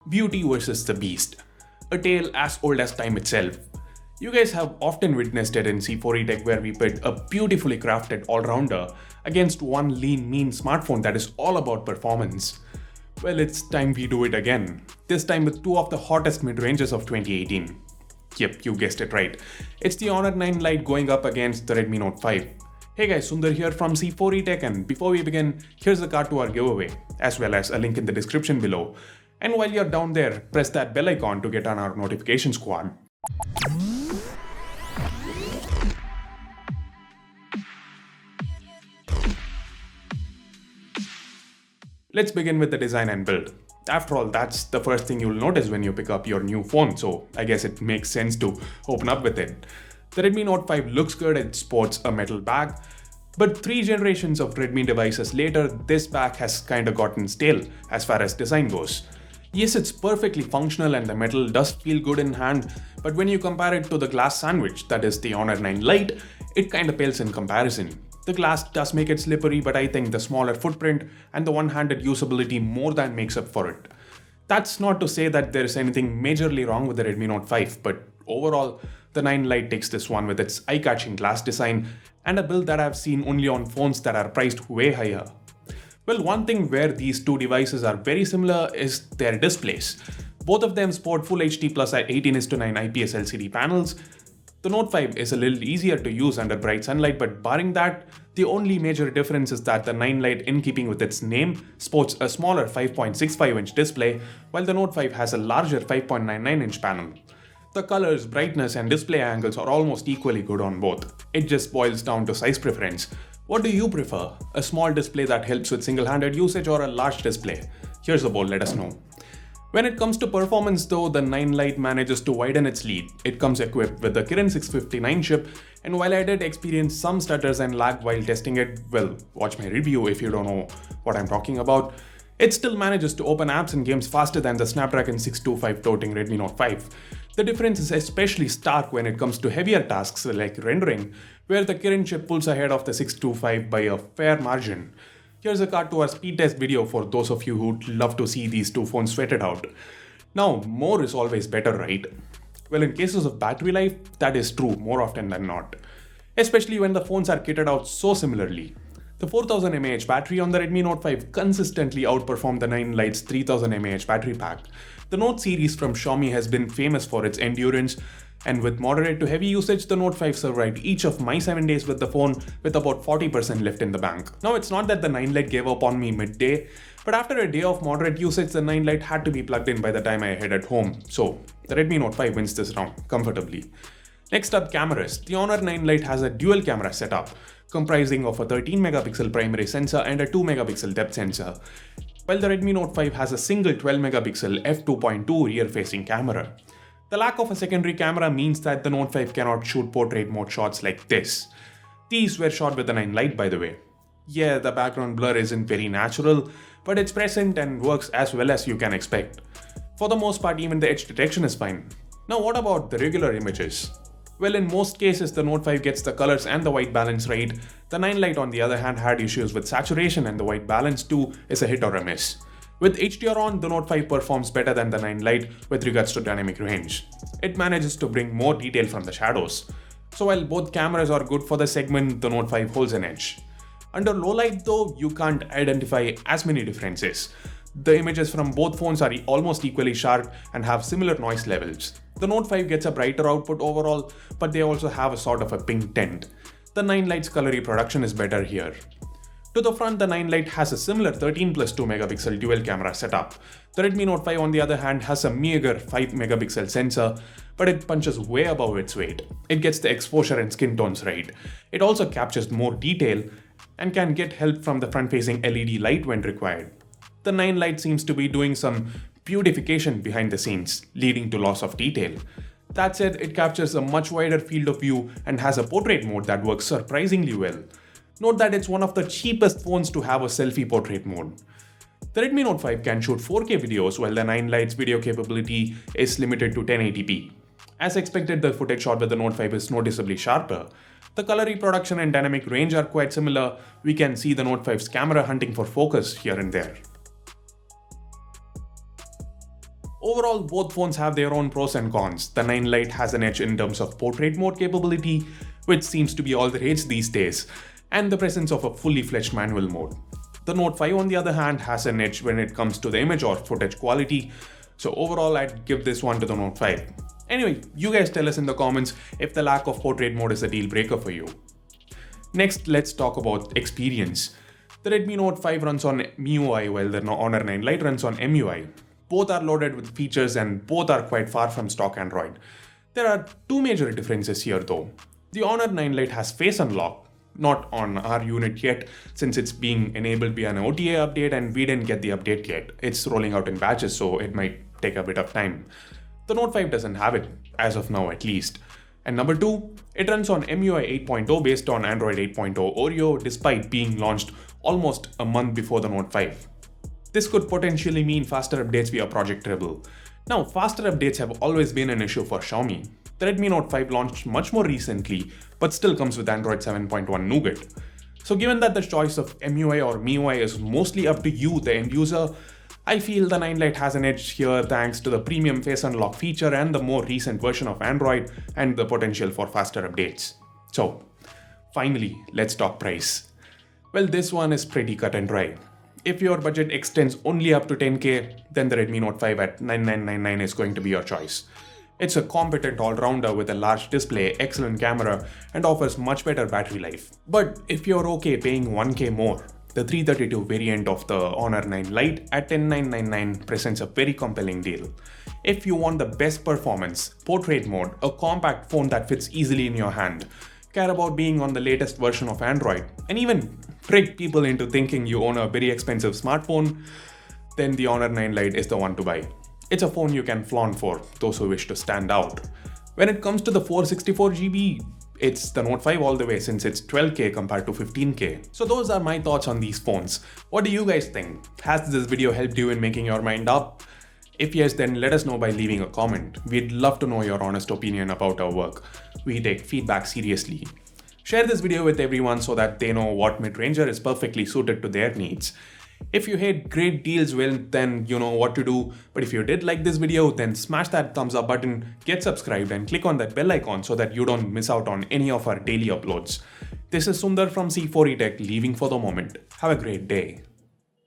Beauty versus the Beast, a tale as old as time itself. You guys have often witnessed it in C4E Tech, where we pit a beautifully crafted all-rounder against one lean mean smartphone that is all about performance. Well, it's time we do it again, this time with two of the hottest mid-ranges of 2018. Yep, you guessed it right. It's the Honor 9 Lite going up against the Redmi Note 5. Hey guys, Sundar here from C4E Tech, and before we begin, here's the card to our giveaway, as well as a link in the description below. And while you're down there, press that bell icon to get on our notification squad. Let's begin with the design and build. After all, that's the first thing you'll notice when you pick up your new phone, so I guess it makes sense to open up with it. The Redmi Note 5 looks good, it sports a metal back, but 3 generations of Redmi devices later, this back has kinda gotten stale as far as design goes. Yes, it's perfectly functional and the metal does feel good in hand, but when you compare it to the glass sandwich, that is the Honor 9 Lite, it kinda pales in comparison. The glass does make it slippery, but I think the smaller footprint and the one-handed usability more than makes up for it. That's not to say that there is anything majorly wrong with the Redmi Note 5, but overall, the 9 Lite takes this one with its eye-catching glass design and a build that I've seen only on phones that are priced way higher. Well, one thing where these two devices are very similar is their displays. Both of them sport Full HD Plus at 18:9 IPS LCD panels. The Note 5 is a little easier to use under bright sunlight, but barring that, the only major difference is that the 9 Lite, in keeping with its name, sports a smaller 5.65-inch display, while the Note 5 has a larger 5.99-inch panel. The colors, brightness, and display angles are almost equally good on both. It just boils down to size preference. What do you prefer? A small display that helps with single-handed usage or a large display? Here's the poll, let us know. When it comes to performance though, the 9 Lite manages to widen its lead. It comes equipped with the Kirin 659 chip, and while I did experience some stutters and lag while testing it, well, watch my review if you don't know what I'm talking about, it still manages to open apps and games faster than the Snapdragon 625 toting Redmi Note 5. The difference is especially stark when it comes to heavier tasks like rendering, where the Kirin chip pulls ahead of the 625 by a fair margin. Here's a card to our speed test video for those of you who'd love to see these two phones sweated out. Now, more is always better, right? Well, in cases of battery life, that is true more often than not. Especially when the phones are kitted out so similarly. The 4000 mAh battery on the Redmi Note 5 consistently outperformed the 9 Lite's 3000 mAh battery pack. The Note series from Xiaomi has been famous for its endurance, and with moderate to heavy usage, the Note 5 survived each of my 7 days with the phone with about 40% left in the bank. Now, it's not that the 9 Lite gave up on me midday, but after a day of moderate usage, the 9 Lite had to be plugged in by the time I headed home. So, the Redmi Note 5 wins this round comfortably. Next up, cameras. The Honor 9 Lite has a dual camera setup, comprising of a 13-megapixel primary sensor and a 2-megapixel depth sensor, while the Redmi Note 5 has a single 12-megapixel f2.2 rear-facing camera. The lack of a secondary camera means that the Note 5 cannot shoot portrait mode shots like this. These were shot with the 9 Lite, by the way. Yeah, the background blur isn't very natural, but it's present and works as well as you can expect. For the most part, even the edge detection is fine. Now, what about the regular images? Well, in most cases, the Note 5 gets the colors and the white balance right. The 9 Lite, on the other hand, had issues with saturation, and the white balance too is a hit or a miss. With HDR on, the Note 5 performs better than the 9 Lite with regards to dynamic range. It manages to bring more detail from the shadows. So while both cameras are good for the segment, the Note 5 holds an edge. Under low light though, you can't identify as many differences. The images from both phones are almost equally sharp and have similar noise levels. The Note 5 gets a brighter output overall, but they also have a sort of a pink tint. The 9 Lite's color reproduction is better here. To the front, the 9 Lite has a similar 13+2 megapixel dual camera setup. The Redmi Note 5 on the other hand has a meager 5 megapixel sensor, but it punches way above its weight. It gets the exposure and skin tones right. It also captures more detail and can get help from the front-facing LED light when required. The 9 Lite seems to be doing some beautification behind the scenes, leading to loss of detail. That said, it captures a much wider field of view and has a portrait mode that works surprisingly well. Note that it's one of the cheapest phones to have a selfie portrait mode. The Redmi Note 5 can shoot 4K videos, while the 9 Lite's video capability is limited to 1080p. As expected, the footage shot with the Note 5 is noticeably sharper. The color reproduction and dynamic range are quite similar. We can see the Note 5's camera hunting for focus here and there. Overall, both phones have their own pros and cons. The 9 Lite has an edge in terms of portrait mode capability, which seems to be all the rage these days, and the presence of a fully fledged manual mode. The Note 5 on the other hand has an edge when it comes to the image or footage quality, so overall I'd give this one to the Note 5. Anyway, you guys tell us in the comments if the lack of portrait mode is a deal breaker for you. Next, let's talk about experience. The Redmi Note 5 runs on MIUI while the Honor 9 Lite runs on EMUI. Both are loaded with features and both are quite far from stock Android. There are two major differences here though. The Honor 9 Lite has Face Unlock, not on our unit yet since it's being enabled via an OTA update and we didn't get the update yet. It's rolling out in batches, so it might take a bit of time. The Note 5 doesn't have it, as of now at least. And number two, it runs on MIUI 8.0 based on Android 8.0 Oreo despite being launched almost a month before the Note 5. This could potentially mean faster updates via Project Rebel. Now, faster updates have always been an issue for Xiaomi. The Redmi Note 5 launched much more recently, but still comes with Android 7.1 Nougat. So given that the choice of EMUI or MIUI is mostly up to you, the end user, I feel the 9 Lite has an edge here thanks to the premium Face Unlock feature and the more recent version of Android and the potential for faster updates. So, finally, let's talk price. Well, this one is pretty cut and dry. If your budget extends only up to 10k, then the Redmi Note 5 at 9999 is going to be your choice. It's a competent all-rounder with a large display, excellent camera, and offers much better battery life. But if you're okay paying 1k more, the 332 variant of the Honor 9 Lite at 10999 presents a very compelling deal. If you want the best performance, portrait mode, a compact phone that fits easily in your hand, care about being on the latest version of Android, and even trick people into thinking you own a very expensive smartphone, then the Honor 9 Lite is the one to buy. It's a phone you can flaunt for those who wish to stand out. When it comes to the 464GB, it's the Note 5 all the way since it's 12k compared to 15k. So those are my thoughts on these phones. What do you guys think? Has this video helped you in making your mind up? If yes, then let us know by leaving a comment. We'd love to know your honest opinion about our work. We take feedback seriously. Share this video with everyone so that they know what mid-ranger is perfectly suited to their needs. If you hate great deals, well, then you know what to do. But if you did like this video, then smash that thumbs up button, get subscribed and click on that bell icon so that you don't miss out on any of our daily uploads. This is Sundar from C4E Tech leaving for the moment. Have a great day.